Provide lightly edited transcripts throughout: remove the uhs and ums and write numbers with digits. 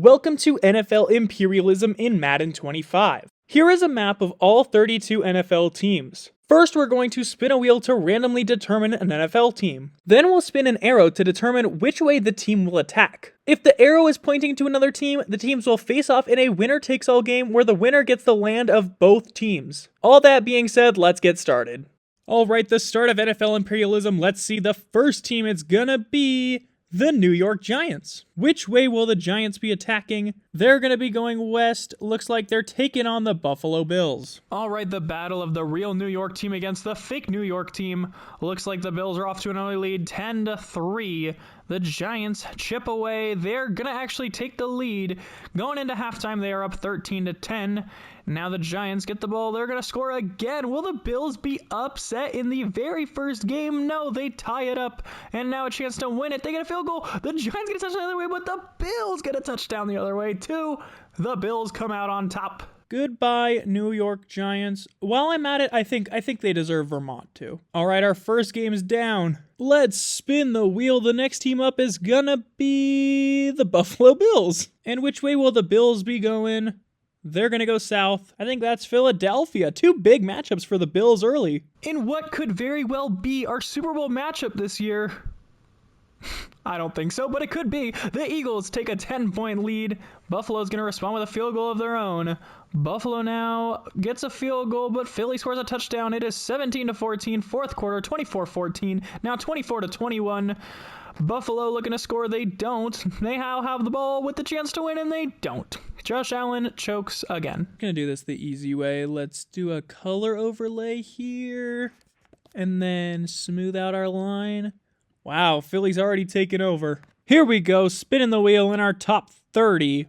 Welcome to NFL Imperialism in Madden 25. Here is a map of all 32 NFL teams. First, we're going to spin a wheel to randomly determine an NFL team. Then we'll spin an arrow to determine which way the team will attack. If the arrow is pointing to another team, the teams will face off in a winner-takes-all game where the winner gets the land of both teams. All that being said, let's get started. Alright, the start of NFL Imperialism. Let's see the first team. It's gonna be the New York Giants. Which way will the Giants be attacking? They're going to be going west. Looks like they're taking on the Buffalo Bills. All right, the battle of the real New York team against the fake New York team. Looks like the Bills are off to an early lead, 10-3. The Giants chip away. They're going to actually take the lead. Going into halftime, they are up 13-10. Now the Giants get the ball. They're going to score again. Will the Bills be upset in the very first game? No, they tie it up. And now a chance to win it. They get a field goal. The Giants get a touchdown the other way, but the Bills get a touchdown the other way too. The Bills come out on top. Goodbye, New York Giants. While I'm at it, I think they deserve Vermont too. All right, our first game's down. Let's spin the wheel. The next team up is gonna be the Buffalo Bills. And which way will the Bills be going? They're going to go south. I think that's Philadelphia. Two big matchups for the Bills early. In what could very well be our Super Bowl matchup this year. I don't think so, but it could be. The Eagles take a 10-point lead. Buffalo's going to respond with a field goal of their own. Buffalo now gets a field goal, but Philly scores a touchdown. It is 17-14, fourth quarter, 24-14, now 24-21. Buffalo looking to score. They don't. They now have the ball with the chance to win, and they don't. Josh Allen chokes again. I'm going to do this the easy way. Let's do a color overlay here, and then smooth out our line. Wow, Philly's already taken over. Here we go, spinning the wheel in our top 30.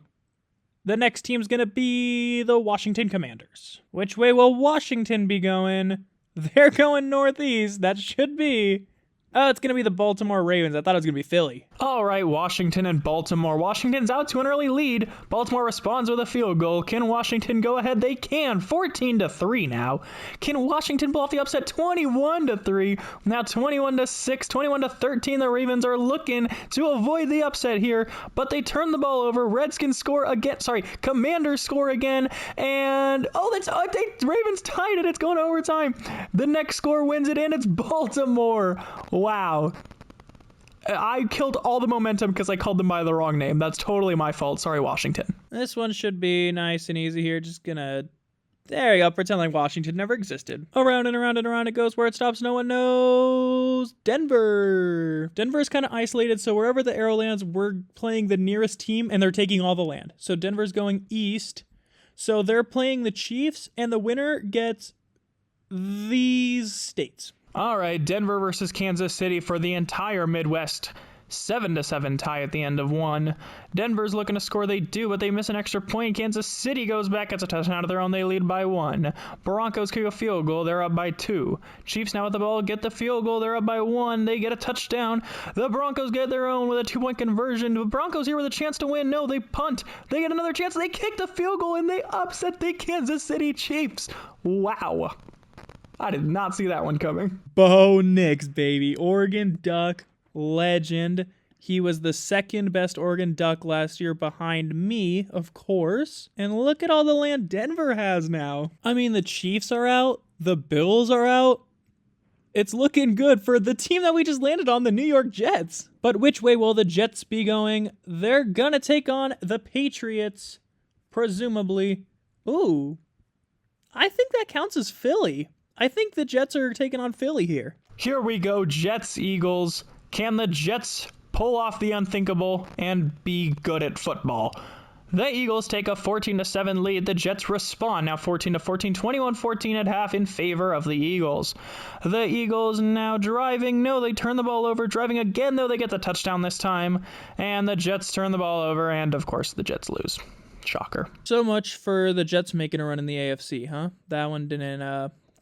The next team's going to be the Washington Commanders. Which way will Washington be going? They're going northeast. That should be... Oh, it's going to be the Baltimore Ravens. I thought it was going to be Philly. All right, Washington and Baltimore. Washington's out to an early lead. Baltimore responds with a field goal. Can Washington go ahead? They can. 14-3 now. Can Washington pull off the upset? 21-3. Now 21-6, 21-13. The Ravens are looking to avoid the upset here, but they turn the ball over. Redskins score again. Sorry, Commanders score again. And, Ravens tied it. It's going to overtime. The next score wins it, and it's Baltimore. Wow. I killed all the momentum because I called them by the wrong name. That's totally my fault. Sorry, Washington. This one should be nice and easy here. Just gonna... There you go. Pretend like Washington never existed. Around and around and around it goes. Where it stops, no one knows. Denver. Denver's kind of isolated, so wherever the arrow lands, we're playing the nearest team, and they're taking all the land. So Denver's going east. So they're playing the Chiefs, and the winner gets these states. All right, Denver versus Kansas City for the entire Midwest. 7-7 tie at the end of one. Denver's looking to score. They do, but they miss an extra point. Kansas City goes back, gets a touchdown of their own. They lead by 1. Broncos kick a field goal. They're up by 2. Chiefs now with the ball, get the field goal. They're up by 1. They get a touchdown. The Broncos get their own with a 2-point conversion. The Broncos here with a chance to win. No, they punt. They get another chance. They kick the field goal, and they upset the Kansas City Chiefs. Wow. I did not see that one coming. Bo Nix, baby. Oregon Duck legend. He was the second best Oregon Duck last year behind me, of course. And look at all the land Denver has now. I mean, the Chiefs are out. The Bills are out. It's looking good for the team that we just landed on, the New York Jets. But which way will the Jets be going? They're gonna take on the Patriots, presumably. Ooh, I think that counts as Philly. I think the Jets are taking on Philly here. Here we go, Jets, Eagles. Can the Jets pull off the unthinkable and be good at football? The Eagles take a 14-7 lead. The Jets respond, now 14-14, 21-14 at half in favor of the Eagles. The Eagles now driving. No, they turn the ball over. Driving again, though, they get the touchdown this time. And the Jets turn the ball over, and of course the Jets lose. Shocker. So much for the Jets making a run in the AFC, huh? That one didn't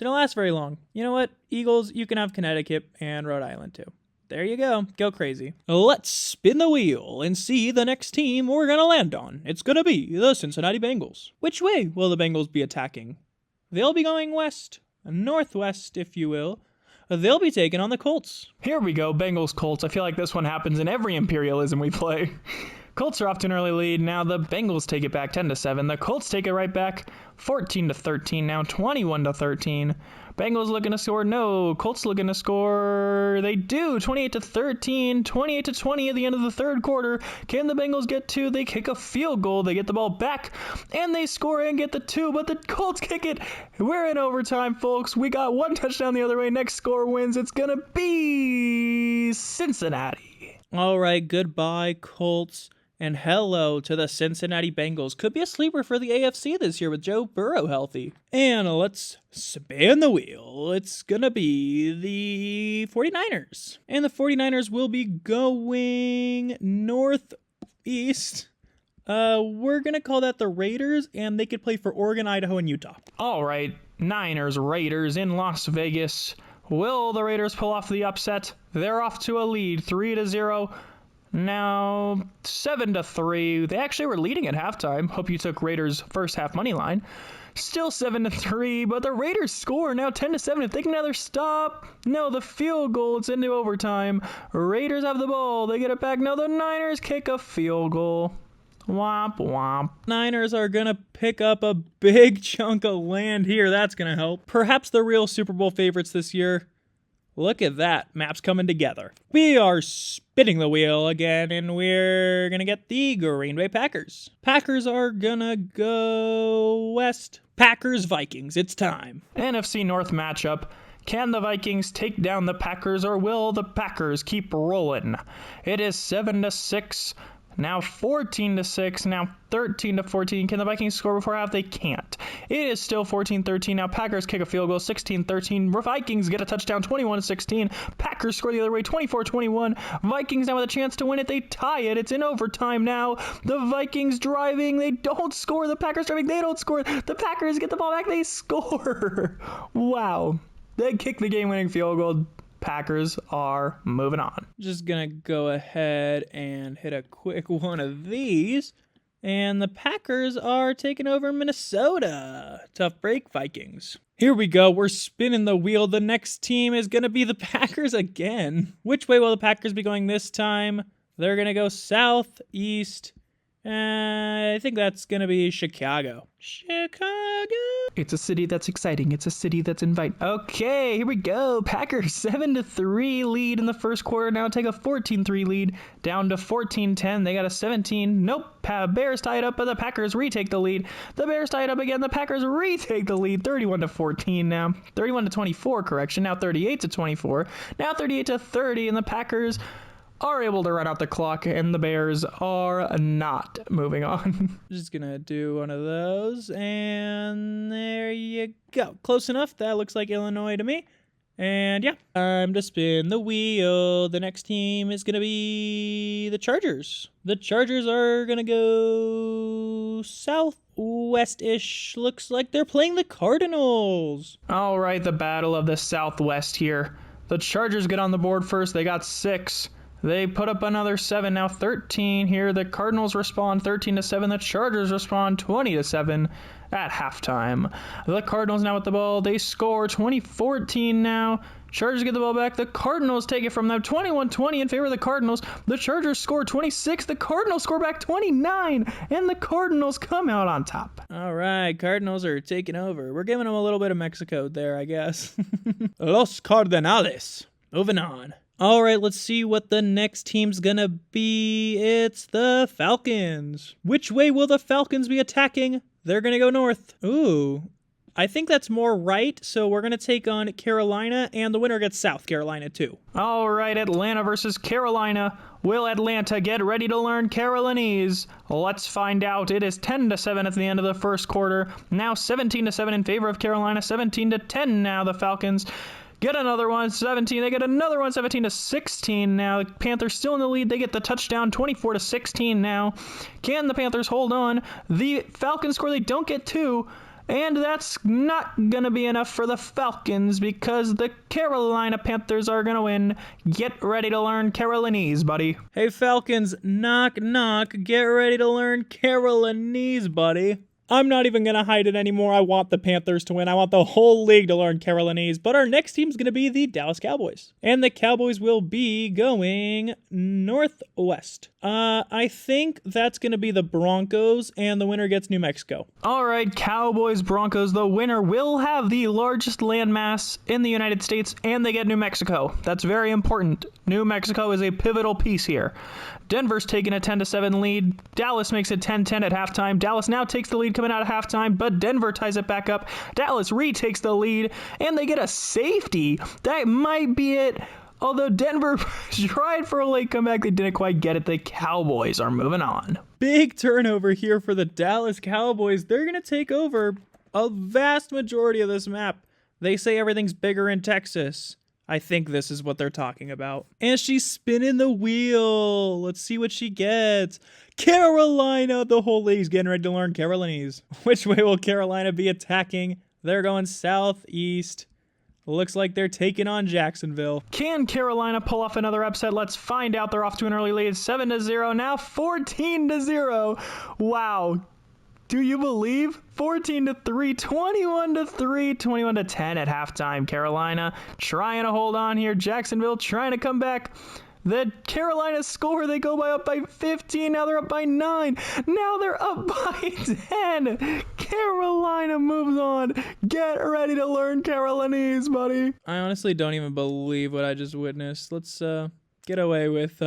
last very long. You know what? Eagles, you can have Connecticut and Rhode Island too. There you go. Go crazy. Let's spin the wheel and see the next team we're going to land on. It's going to be the Cincinnati Bengals. Which way will the Bengals be attacking? They'll be going west, northwest, if you will. They'll be taking on the Colts. Here we go, Bengals Colts. I feel like this one happens in every Imperialism we play. Colts are off to an early lead. Now the Bengals take it back 10-7. The Colts take it right back 14-13. Now 21-13. Bengals looking to score. No. Colts looking to score. They do. 28-13. 28-20 at the end of the third quarter. Can the Bengals get two? They kick a field goal. They get the ball back and they score and get the two. But the Colts kick it. We're in overtime, folks. We got one touchdown the other way. Next score wins. It's going to be Cincinnati. All right. Goodbye, Colts. And hello to the Cincinnati Bengals. Could be a sleeper for the AFC this year with Joe Burrow healthy. And let's spin the wheel. It's gonna be the 49ers. And the 49ers will be going northeast. We're gonna call that the Raiders, and they could play for Oregon, Idaho, and Utah. All right, Niners, Raiders in Las Vegas. Will the Raiders pull off the upset? They're off to a lead, 3-0. Now 7-3. They actually were leading at halftime. Hope you took Raiders first half money line. Still 7-3, but the Raiders score now 10-7. If they can either stop, no, the field goal, it's into overtime. Raiders have the ball. They get it back. Now the Niners kick a field goal. Womp womp. Niners are gonna pick up a big chunk of land here. That's gonna help. Perhaps the real Super Bowl favorites this year. Look at that. Maps coming together. We are spinning the wheel again, and we're going to get the Green Bay Packers. Packers are going to go west. Packers, Vikings. It's time. NFC North matchup. Can the Vikings take down the Packers, or will the Packers keep rolling? It is 7-6. Now 14-6, now 13-14. Can the Vikings score before half? They can't. It is still 14-13. Now Packers kick a field goal, 16-13. Vikings get a touchdown, 21-16. Packers score the other way, 24-21. Vikings now with a chance to win it. They tie it. It's in overtime now. The Vikings driving. They don't score. The Packers driving. They don't score. The Packers get the ball back. They score. Wow. They kick the game-winning field goal. Packers are moving on. Just gonna go ahead and hit a quick one of these. And the Packers are taking over Minnesota. Tough break, Vikings. Here we go. We're spinning the wheel. The next team is gonna be the Packers again. Which way will the Packers be going this time? They're gonna go southeast. I think that's gonna be Chicago. Chicago. It's a city that's exciting. It's a city that's inviting. Okay, here we go. Packers 7-3 lead in the first quarter. Now take a 14-3 lead down to 14-10. They got a 17. Nope. Bears tie it up, but the Packers retake the lead. The Bears tie it up again. The Packers retake the lead. 31-14 now. 31-24, correction. Now 38-24. Now 38-30, and the Packers are able to run out the clock, and the Bears are not moving on. Just gonna do one of those, and there you go. Close enough. That looks like Illinois to me. And yeah, time to spin the wheel. The next team is gonna be the Chargers. The Chargers are gonna go southwest-ish. Looks like they're playing the Cardinals. All right, the battle of the Southwest here. The Chargers get on the board first. They got 6. They put up another 7, now 13 here. The Cardinals respond 13-7. The Chargers respond 20-7 at halftime. The Cardinals now with the ball. They score 20-14 now. Chargers get the ball back. The Cardinals take it from them 21-20 in favor of the Cardinals. The Chargers score 26. The Cardinals score back 29. And the Cardinals come out on top. All right, Cardinals are taking over. We're giving them a little bit of Mexico there, I guess. Los Cardenales. Moving on. All right, let's see what the next team's gonna be. It's the Falcons. Which way will the Falcons be attacking? They're gonna go north. Ooh, I think that's more right, so we're gonna take on Carolina, and the winner gets South Carolina too. All right, Atlanta versus Carolina. Will Atlanta get ready to learn Carolinese? Let's find out. It is 10-7 at the end of the first quarter. Now 17-7 in favor of Carolina. 17-10 now the Falcons get another one, 17. They get another one, 17-16 now. The Panthers still in the lead. They get the touchdown, 24-16 now. Can the Panthers hold on? The Falcons score. They don't get 2. And that's not going to be enough for the Falcons because the Carolina Panthers are going to win. Get ready to learn Carolinese, buddy. Hey, Falcons, knock, knock. Get ready to learn Carolinese, buddy. I'm not even going to hide it anymore. I want the Panthers to win. I want the whole league to learn Carolinese. But our next team is going to be the Dallas Cowboys. And the Cowboys will be going northwest. I think that's going to be the Broncos, and the winner gets New Mexico. All right, Cowboys, Broncos, the winner will have the largest landmass in the United States, and they get New Mexico. That's very important. New Mexico is a pivotal piece here. Denver's taking a 10-7 lead. Dallas makes it 10-10 at halftime. Dallas now takes the lead coming out of halftime, but Denver ties it back up. Dallas retakes the lead, and they get a safety. That might be it. Although Denver tried for a late comeback, they didn't quite get it. The Cowboys are moving on. Big turnover here for the Dallas Cowboys. They're going to take over a vast majority of this map. They say everything's bigger in Texas. I think this is what they're talking about. And she's spinning the wheel. Let's see what she gets. Carolina. The whole league's getting ready to learn Carolinese. Which way will Carolina be attacking? They're going southeast. Looks like they're taking on Jacksonville. Can Carolina pull off another upset? Let's find out. They're off to an early lead. 7-0, now 14-0. Wow. Do you believe? 14-3, 21-3, 21-10 at halftime. Carolina trying to hold on here. Jacksonville trying to come back. The Carolina score, they go up by 15. Now they're up by 9. Now they're up by 10. Carolina moves on. Get ready to learn Carolinese, buddy. I honestly don't even believe what I just witnessed. Let's get away with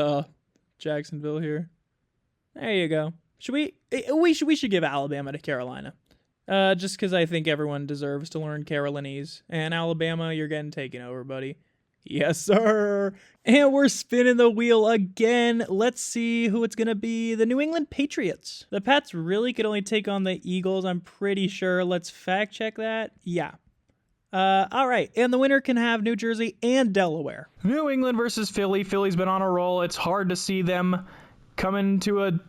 Jacksonville here. There you go. We should give Alabama to Carolina. Just because I think everyone deserves to learn Carolinese. And Alabama, you're getting taken over, buddy. Yes, sir. And we're spinning the wheel again. Let's see who it's going to be. The New England Patriots. The Pats really could only take on the Eagles, I'm pretty sure. Let's fact check that. Yeah. All right. And the winner can have New Jersey and Delaware. New England versus Philly. Philly's been on a roll. It's hard to see them coming to a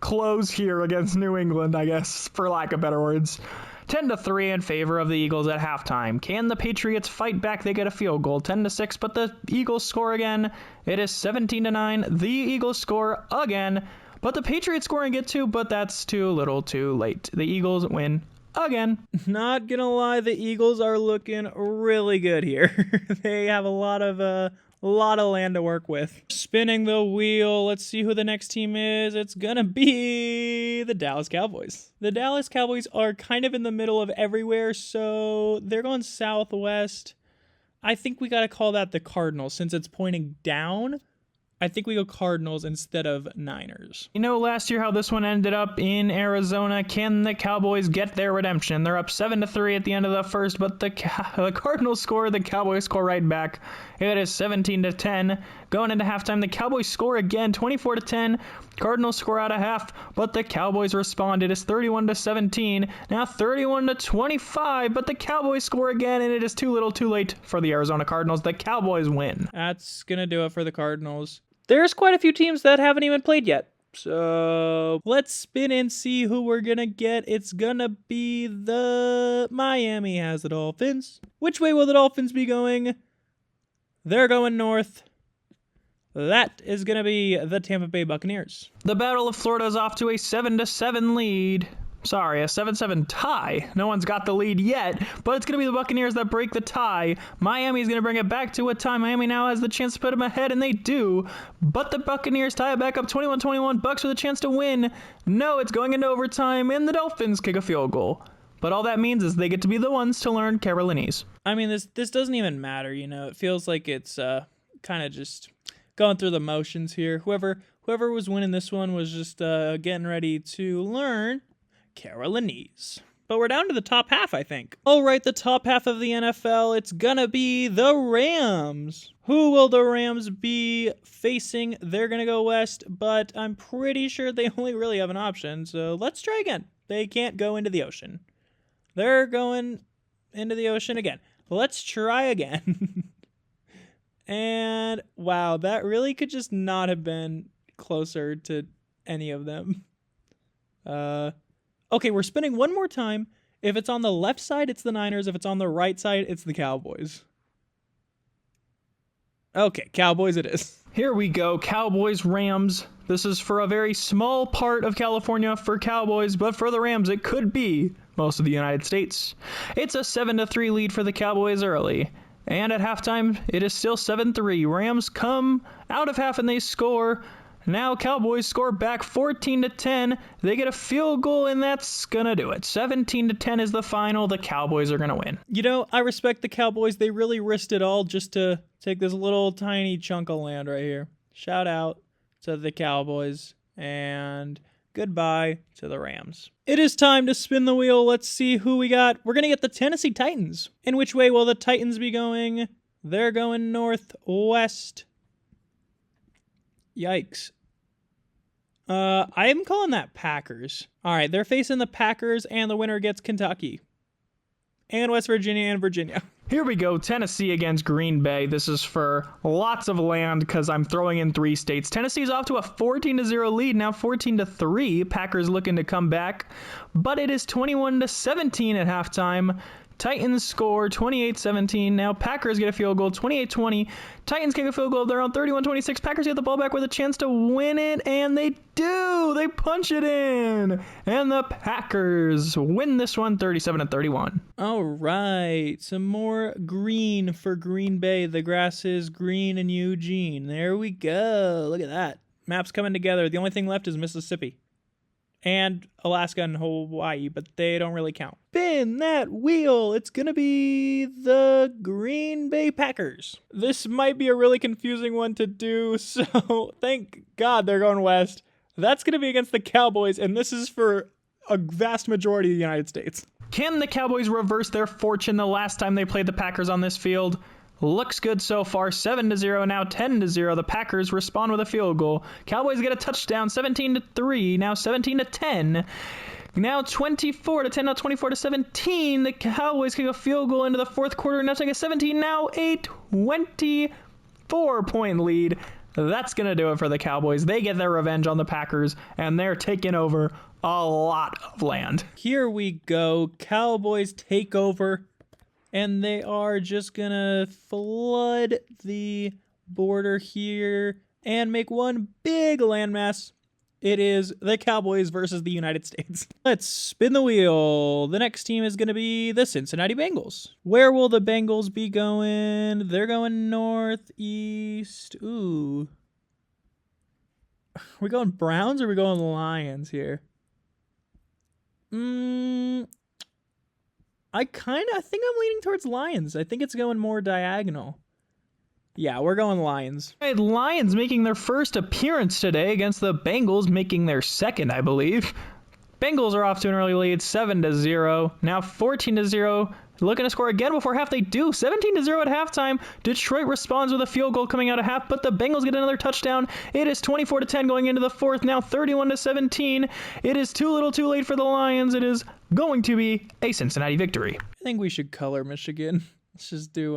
close here against New England, I guess, for lack of better words. 10-3 in favor of the Eagles at halftime. Can the Patriots fight back? They get a field goal. 10-6, but the Eagles score again. It is 17-9. The Eagles score again, but the Patriots score and get two, but that's too little too late. The Eagles win again. Not gonna lie, the Eagles are looking really good here. They have a lot of land to work with. Spinning the wheel. Let's see who the next team is. It's gonna be the Dallas Cowboys. The Dallas Cowboys are kind of in the middle of everywhere, so they're going southwest. I think we gotta call that the Cardinals since it's pointing down. I think we go Cardinals instead of Niners. You know last year how this one ended up in Arizona? Can the Cowboys get their redemption? They're up 7-3 at the end of the first, but the Cardinals score, the Cowboys score right back. It is 17-10. Going into halftime, the Cowboys score again, 24-10. Cardinals score out of half, but the Cowboys respond. It is 31-17. Now 31-25, but the Cowboys score again, and it is too little too late for the Arizona Cardinals. The Cowboys win. That's gonna do it for the Cardinals. There's quite a few teams that haven't even played yet. So let's spin and see who we're going to get. It's going to be the Miami has the Dolphins. Which way will the Dolphins be going? They're going north. That is going to be the Tampa Bay Buccaneers. The Battle of Florida is off to a 7-7 lead. Sorry, a 7-7 tie. No one's got the lead yet, but it's going to be the Buccaneers that break the tie. Miami's going to bring it back to a tie. Miami now has the chance to put them ahead, and they do. But the Buccaneers tie it back up 21-21. Bucks with a chance to win. No, it's going into overtime, and the Dolphins kick a field goal. But all that means is they get to be the ones to learn Carolinese. I mean, this doesn't even matter, you know. It feels like it's kind of just going through the motions here. Whoever was winning this one was just getting ready to learn Carolinese. But we're down to the top half, I think. All right, the top half of the NFL, it's gonna be the Rams. Who will the Rams be facing? They're gonna go west, but I'm pretty sure they only really have an option, so let's try again. They can't go into the ocean. They're going into the ocean again. Let's try again. And wow, that really could just not have been closer to any of them. Okay, we're spinning one more time. If it's on the left side, it's the Niners. If it's on the right side, it's the Cowboys. Okay, Cowboys it is. Here we go, Cowboys, Rams. This is for a very small part of California for Cowboys, but for the Rams, it could be most of the United States. It's a 7-3 lead for the Cowboys early. And at halftime, it is still 7-3. Rams come out of half and they score. Now Cowboys score back 14-10. They get a field goal and that's gonna do it. 17-10 is the final. The Cowboys are gonna win. You know, I respect the Cowboys. They really risked it all just to take this little tiny chunk of land right here. Shout out to the Cowboys and goodbye to the Rams. It is time to spin the wheel. Let's see who we got. We're gonna get the Tennessee Titans. In which way will the Titans be going? They're going northwest. Yikes. I am calling that Packers. All right, they're facing the Packers, and the winner gets Kentucky. And West Virginia and Virginia. Here we go, Tennessee against Green Bay. This is for lots of land because I'm throwing in 3 states. Tennessee's off to a 14-0 lead, now 14-3. Packers looking to come back, but it is 21-17 at halftime. Titans score 28-17. Now Packers get a field goal 28-20. Titans kick a field goal. They're on 31-26. Packers get the ball back with a chance to win it, and they do. They punch it in. And the Packers win this one 37-31. All right. Some more green for Green Bay. The grass is green in Eugene. There we go. Look at that. Maps coming together. The only thing left is Mississippi. And Alaska and Hawaii, but they don't really count. Spin that wheel. It's going to be the Green Bay Packers. This might be a really confusing one to do, so thank God they're going west. That's going to be against the Cowboys, and this is for a vast majority of the United States. Can the Cowboys reverse their fortune the last time they played the Packers on this field? Looks good so far, 7-0, now 10-0. The Packers respond with a field goal. Cowboys get a touchdown, 17-3, now 17-10. Now 24-10, now 24-17. The Cowboys kick a field goal into the fourth quarter, now take a 17, now a 24-point lead. That's going to do it for the Cowboys. They get their revenge on the Packers, and they're taking over a lot of land. Here we go. Cowboys take over. And they are just gonna flood the border here and make one big landmass. It is the Cowboys versus the United States. Let's spin the wheel. The next team is gonna be the Cincinnati Bengals. Where will the Bengals be going? They're going northeast. Ooh. Are we going Browns or are we going Lions here? I think I'm leaning towards Lions. I think it's going more diagonal. Yeah, we're going Lions. All right, Lions making their first appearance today against the Bengals, making their second, I believe. Bengals are off to an early lead, 7-0. Now 14-0. Looking to score again before half. They do. 17-0 at halftime. Detroit responds with a field goal coming out of half, but the Bengals get another touchdown. It is 24-10 going into the fourth. Now 31-17. It is too little too late for the Lions. It is going to be a Cincinnati victory. I think we should color Michigan. Let's just do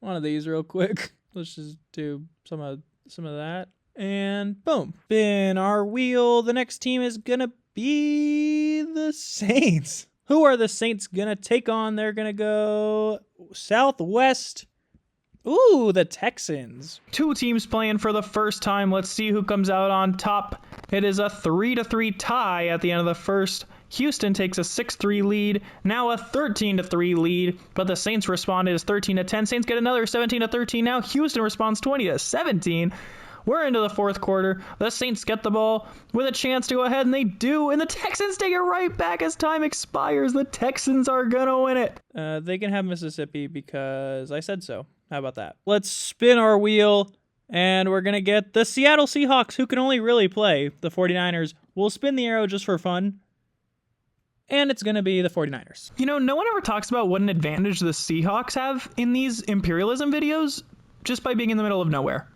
one of these real quick. Let's just do some of that. And boom. Spin our wheel. The next team is going to be the Saints. Who are the Saints going to take on? They're going to go southwest. Ooh, the Texans. 2 teams playing for the first time. Let's see who comes out on top. It is a 3-3 tie at the end of the first. Houston takes a 6-3 lead, now a 13-3 lead, but the Saints responded as 13-10. Saints get another 17-13. Now Houston responds 20-17. We're into the fourth quarter. The Saints get the ball with a chance to go ahead, and they do. And the Texans take it right back as time expires. The Texans are going to win it. They can have Mississippi because I said so. How about that? Let's spin our wheel, and we're going to get the Seattle Seahawks, who can only really play the 49ers. We'll spin the arrow just for fun. And it's going to be the 49ers. You know, no one ever talks about what an advantage the Seahawks have in these Imperialism videos just by being in the middle of nowhere.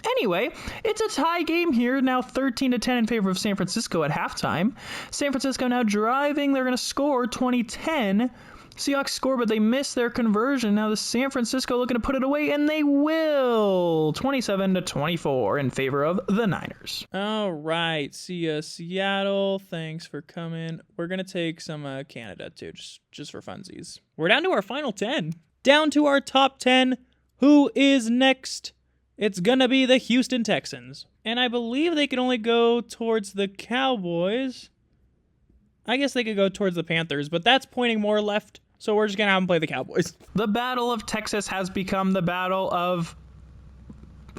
Anyway, it's a tie game here, now 13-10 in favor of San Francisco at halftime. San Francisco now driving. They're going to score 20-10. Seahawks score, but they miss their conversion. Now the San Francisco looking to put it away, and they will. 27-24 in favor of the Niners. All right. See ya, Seattle. Thanks for coming. We're going to take some Canada, too, just for funsies. We're down to our final 10. Down to our top 10. Who is next? It's gonna be the Houston Texans. And I believe they can only go towards the Cowboys. I guess they could go towards the Panthers, but that's pointing more left, so we're just gonna have them play the Cowboys. The Battle of Texas has become the battle of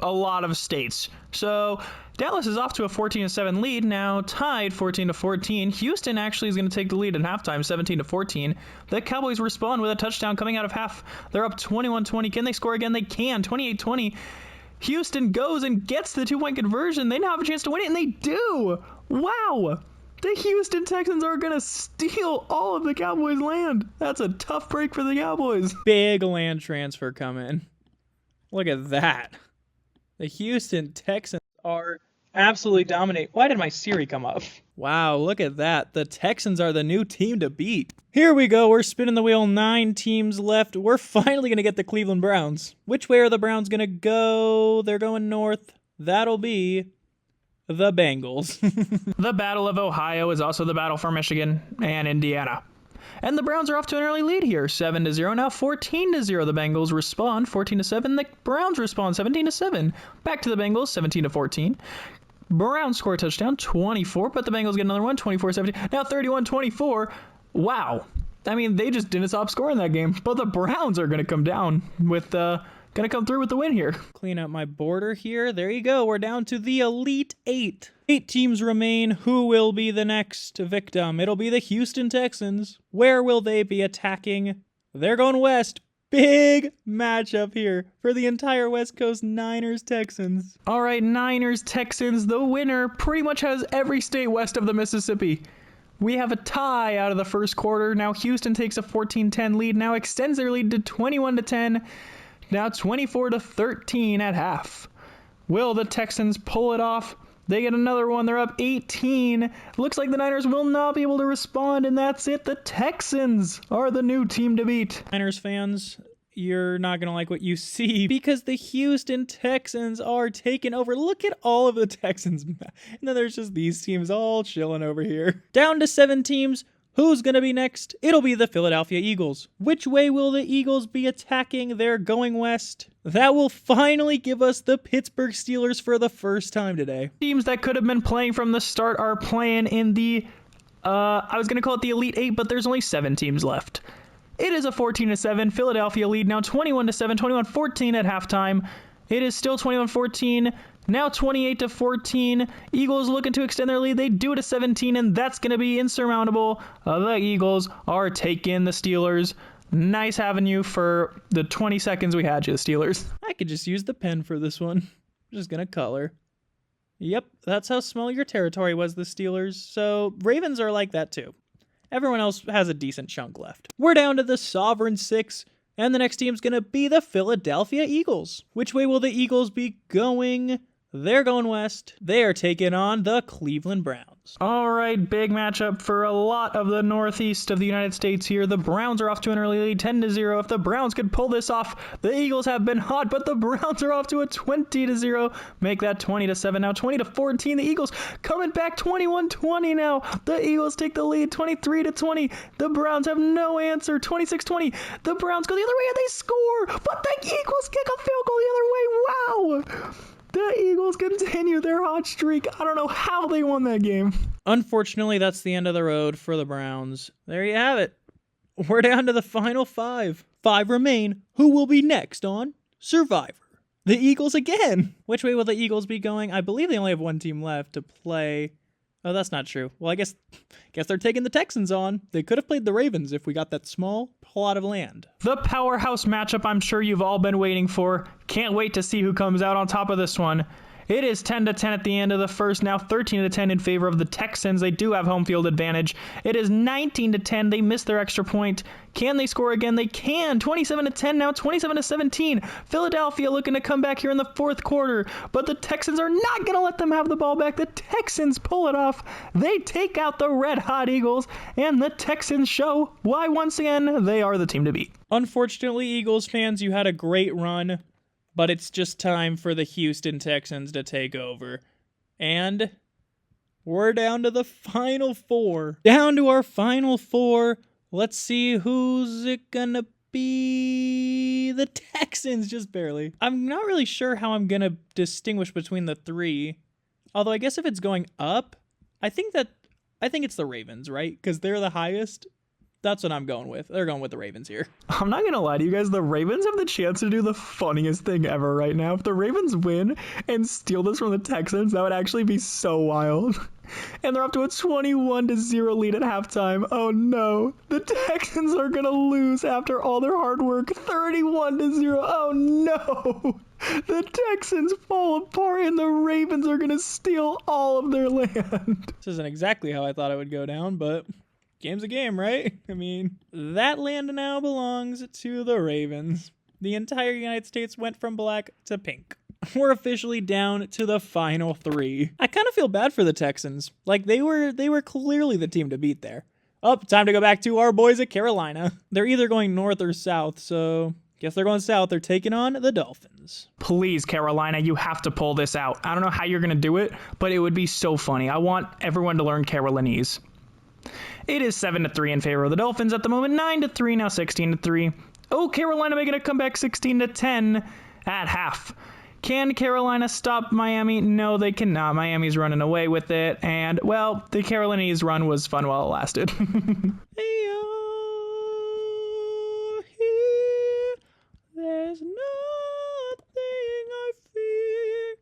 a lot of states. So Dallas is off to a 14-7 lead now, tied 14-14. Houston actually is going to take the lead at halftime, 17-14. The Cowboys respond with a touchdown coming out of half. They're up 21-20. Can they score again? They can. 28-20. Houston goes and gets the 2-point conversion. They now have a chance to win it, and they do. Wow. The Houston Texans are going to steal all of the Cowboys' land. That's a tough break for the Cowboys. Big land transfer coming. Look at that. The Houston Texans are absolutely dominate. Why did my Siri come up? Wow, look at that. The Texans are the new team to beat. Here we go. We're spinning the wheel. 9 teams left. We're finally going to get the Cleveland Browns. Which way are the Browns going to go? They're going north. That'll be the Bengals. The Battle of Ohio is also the battle for Michigan and Indiana. And the Browns are off to an early lead here, 7-0. Now 14-0. The Bengals respond, 14-7. The Browns respond, 17-7. Back to the Bengals, 17-14. Browns score a touchdown, 24, but the Bengals get another one, 24-17. Now 31-24. Wow. I mean, they just didn't stop scoring that game. But the Browns are going to come down with going to come through with the win here. Clean up my border here. There you go. We're down to the Elite 8. 8 teams remain. Who will be the next victim? It'll be the Houston Texans. Where will they be attacking? They're going west. Big matchup here for the entire West Coast. Niners-Texans. All right, Niners-Texans. The winner pretty much has every state west of the Mississippi. We have a tie out of the first quarter. Now Houston takes a 14-10 lead. Now extends their lead to 21-10. Now 24-13 at half. Will the Texans pull it off? They get another one. They're up 18. Looks like the Niners will not be able to respond, and that's it. The Texans are the new team to beat. Niners fans, you're not going to like what you see because the Houston Texans are taking over. Look at all of the Texans. And then there's just these teams all chilling over here. Down to 7 teams. Who's going to be next? It'll be the Philadelphia Eagles. Which way will the Eagles be attacking? They're going west. That will finally give us the Pittsburgh Steelers for the first time today. Teams that could have been playing from the start are playing in the, I was going to call it the Elite 8, but there's only 7 teams left. It is a 14-7 Philadelphia lead, now 21-7, 21-14 at halftime. It is still 21-14. Now 28-14. Eagles looking to extend their lead. They do it to 17, and that's going to be insurmountable. The Eagles are taking the Steelers. Nice having you for the 20 seconds we had you, the Steelers. I could just use the pen for this one. I'm just going to color. Yep, that's how small your territory was, the Steelers. So Ravens are like that too. Everyone else has a decent chunk left. We're down to the Sovereign 6. And the next team's going to be the Philadelphia Eagles. Which way will the Eagles be going? They're going west. They are taking on the Cleveland Browns. All right, big matchup for a lot of the northeast of the United States here. The Browns are off to an early lead, 10-0. If the Browns could pull this off, the Eagles have been hot, but the Browns are off to a 20-0. Make that 20-7 now, 20-14. The Eagles coming back 21-20 now. The Eagles take the lead, 23-20. The Browns have no answer, 26-20. The Browns go the other way and they score, but the Eagles kick a field goal the other way. Wow. The Eagles continue their hot streak. I don't know how they won that game. Unfortunately, that's the end of the road for the Browns. There you have it. We're down to the final 5. 5 remain. Who will be next on Survivor? The Eagles again. Which way will the Eagles be going? I believe they only have 1 team left to play. Oh, that's not true. Well, I guess they're taking the Texans on. They could have played the Ravens if we got that small plot of land. The powerhouse matchup I'm sure you've all been waiting for. Can't wait to see who comes out on top of this one. It is 10-10 at the end of the first, now 13-10 in favor of the Texans. They do have home field advantage. It is 19-10. They missed their extra point. Can they score again? They can. 27-10 now, 27-17. Philadelphia looking to come back here in the fourth quarter, but the Texans are not going to let them have the ball back. The Texans pull it off. They take out the red-hot Eagles, and the Texans show why once again they are the team to beat. Unfortunately, Eagles fans, you had a great run. But it's just time for the Houston Texans to take over. And we're down to the final 4. Down to our final 4. Let's see who's it gonna be the Texans, just barely. I'm not really sure how I'm going to distinguish between the three. Although I guess if it's going up, I think it's the Ravens, right? Because they're the highest. That's what I'm going with. They're going with the Ravens here. I'm not gonna lie to you guys, the Ravens have the chance to do the funniest thing ever right now. If the Ravens win and steal this from the Texans, that would actually be so wild. And they're up to a 21-0 lead at halftime. Oh no, the Texans are gonna lose after all their hard work. 31-0. Oh no, the Texans fall apart and the Ravens are gonna steal all of their land. This isn't exactly how I thought it would go down, but game's a game, right? I mean, that land now belongs to the Ravens. The entire United States went from black to pink. We're officially down to the final three. I kind of feel bad for the Texans. Like, they were clearly the team to beat there. Oh, time to go back to our boys at Carolina. They're either going north or south, so guess they're going south. They're taking on the Dolphins. Please, Carolina, you have to pull this out. I don't know how you're going to do it, but it would be so funny. I want everyone to learn Carolinese. It is 7-3 in favor of the Dolphins at the moment. 9-3, now 16-3. Oh, Carolina making a comeback, 16-10 at half. Can Carolina stop Miami? No, they cannot. Miami's running away with it. And, well, the Carolinese run was fun while it lasted. There's nothing I fear.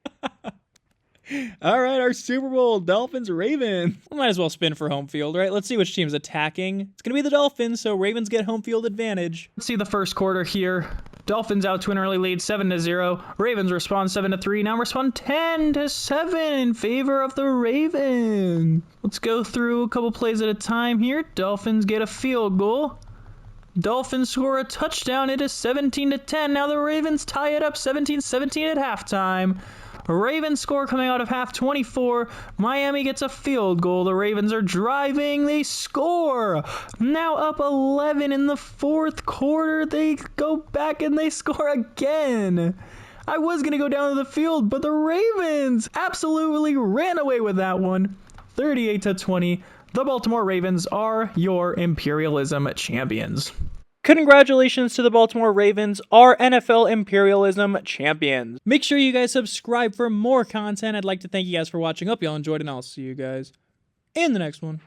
All right, our Super Bowl, Dolphins-Ravens. We might as well spin for home field, right? Let's see which team's attacking. It's going to be the Dolphins, so Ravens get home field advantage. Let's see the first quarter here. Dolphins out to an early lead, 7-0. Ravens respond 7-3. Now respond 10-7 in favor of the Ravens. Let's go through a couple plays at a time here. Dolphins get a field goal. Dolphins score a touchdown. It is 17-10. Now the Ravens tie it up 17-17 at halftime. Ravens score coming out of half 24. Miami gets a field goal. The Ravens are driving. They score. Now up 11 in the fourth quarter. They go back and they score again. I was going to go down to the field, but the Ravens absolutely ran away with that one. 38-20. The Baltimore Ravens are your Imperialism champions. Congratulations to the Baltimore Ravens, our NFL Imperialism champions. Make sure you guys subscribe for more content. I'd like to thank you guys for watching. Hope y'all enjoyed, and I'll see you guys in the next one.